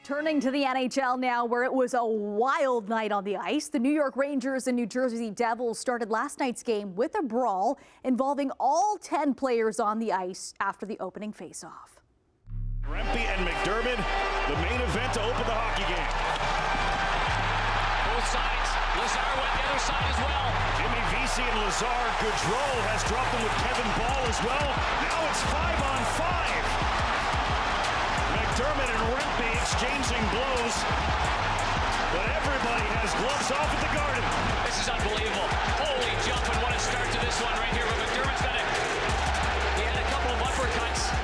Turning to the NHL now, where it was a wild night on the ice. The New York Rangers and New Jersey Devils started last night's game with a brawl involving all 10 players on the ice after the opening faceoff. Rempe and MacDermid, the main event to open the hockey game. Both sides. Lazar went the other side as well. Jimmy Vesey and Lazar. Gaudreau has dropped them with Kevin Ball as well. Now it's 5-on-5. MacDermid and Rempe exchanging blows, but everybody has gloves off at the Garden. This is unbelievable. Holy jump, and what a start to this one right here. But MacDermid's done it. He had a couple of uppercuts.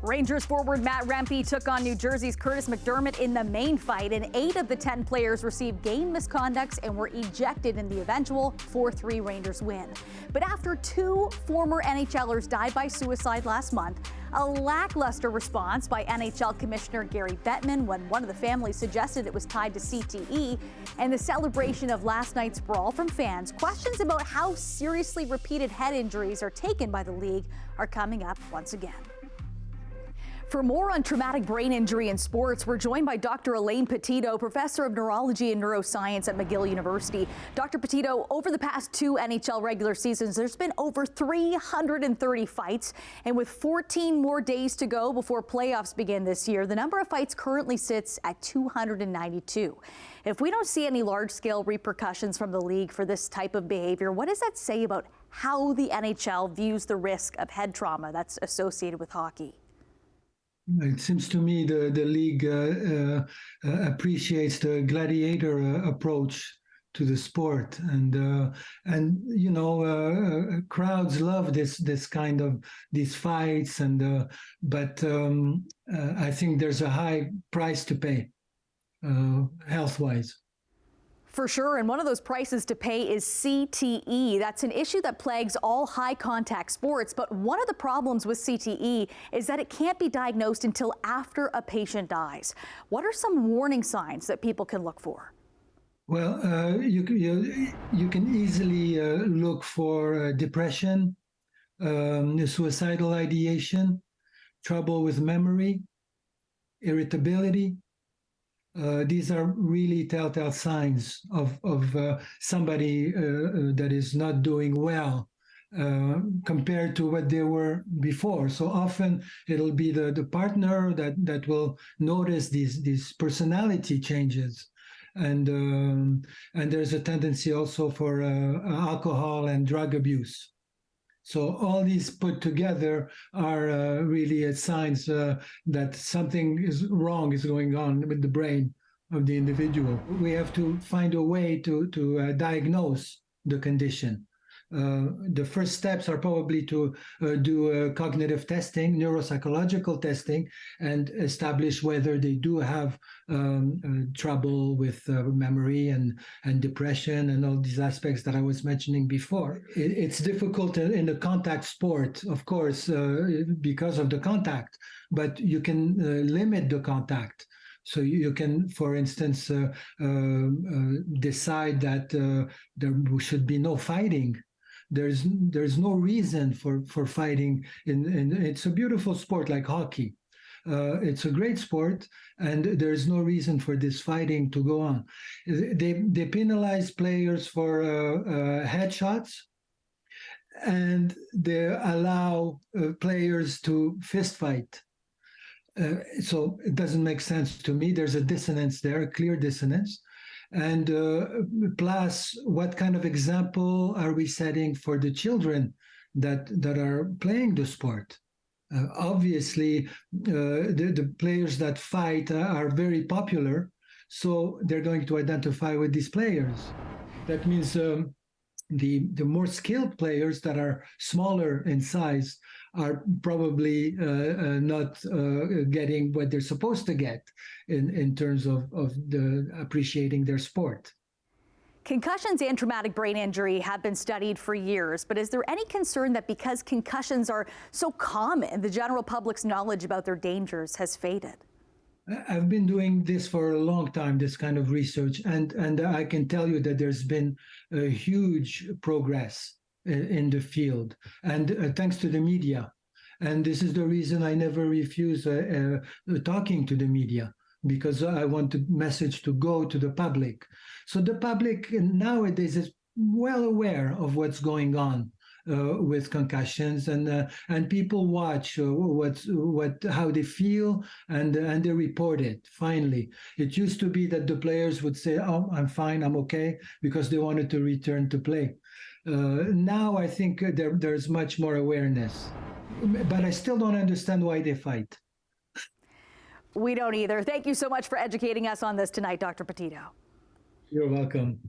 Rangers forward Matt Rempe took on New Jersey's Kurtis MacDermid in the main fight, and 8 of the 10 players received game misconducts and were ejected in the eventual 4-3 Rangers win. But after 2 former NHLers died by suicide last month, a lackluster response by NHL Commissioner Gary Bettman when one of the families suggested it was tied to CTE, and the celebration of last night's brawl from fans, questions about how seriously repeated head injuries are taken by the league are coming up once again. For more on traumatic brain injury in sports, we're joined by Dr. Alain Ptito, professor of neurology and neuroscience at McGill University. Dr. Ptito, over the past 2 NHL regular seasons, there's been over 330 fights, and with 14 more days to go before playoffs begin this year, the number of fights currently sits at 292. If we don't see any large-scale repercussions from the league for this type of behavior, what does that say about how the NHL views the risk of head trauma that's associated with hockey? It seems to me the league appreciates the gladiator approach to the sport, and you know, crowds love this kind of these fights, and but I think there's a high price to pay health-wise. For sure, and one of those prices to pay is CTE. That's an issue that plagues all high-contact sports, but one of the problems with CTE is that it can't be diagnosed until after a patient dies. What are some warning signs that people can look for? Well, you can easily look for depression, suicidal ideation, trouble with memory, irritability. These are really telltale signs of somebody that is not doing well compared to what they were before. So often it'll be the partner that will notice these personality changes. And there's a tendency also for alcohol and drug abuse. So all these put together are really signs that something is going on with the brain of the individual. We have to find a way to diagnose the condition. The first steps are probably to do cognitive testing, neuropsychological testing, and establish whether they do have trouble with memory and depression and all these aspects that I was mentioning before. It's difficult in the contact sport, of course, because of the contact, but you can limit the contact. So you can, for instance, decide that there should be no fighting. There's no reason for fighting. It's a beautiful sport like hockey. It's a great sport, and there's no reason for this fighting to go on. They penalize players for headshots, and they allow players to fist fight. So it doesn't make sense to me. There's a dissonance there, a clear dissonance. And plus, what kind of example are we setting for the children that are playing the sport? Obviously, the players that fight are very popular, so they're going to identify with these players. That means the more skilled players that are smaller in size are probably not getting what they're supposed to get in terms of the appreciating their sport. Concussions and traumatic brain injury have been studied for years, but is there any concern that because concussions are so common, the general public's knowledge about their dangers has faded? I've been doing this for a long time, this kind of research, and I can tell you that there's been a huge progress in the field, and thanks to the media. And this is the reason I never refuse talking to the media, because I want the message to go to the public. So the public nowadays is well aware of what's going on with concussions, and people watch how they feel, and they report it. Finally, it used to be that the players would say, "Oh, I'm fine, I'm okay," because they wanted to return to play. Now I think there's much more awareness, but I still don't understand why they fight. We don't either. Thank you so much for educating us on this tonight, Dr. Ptito. You're welcome.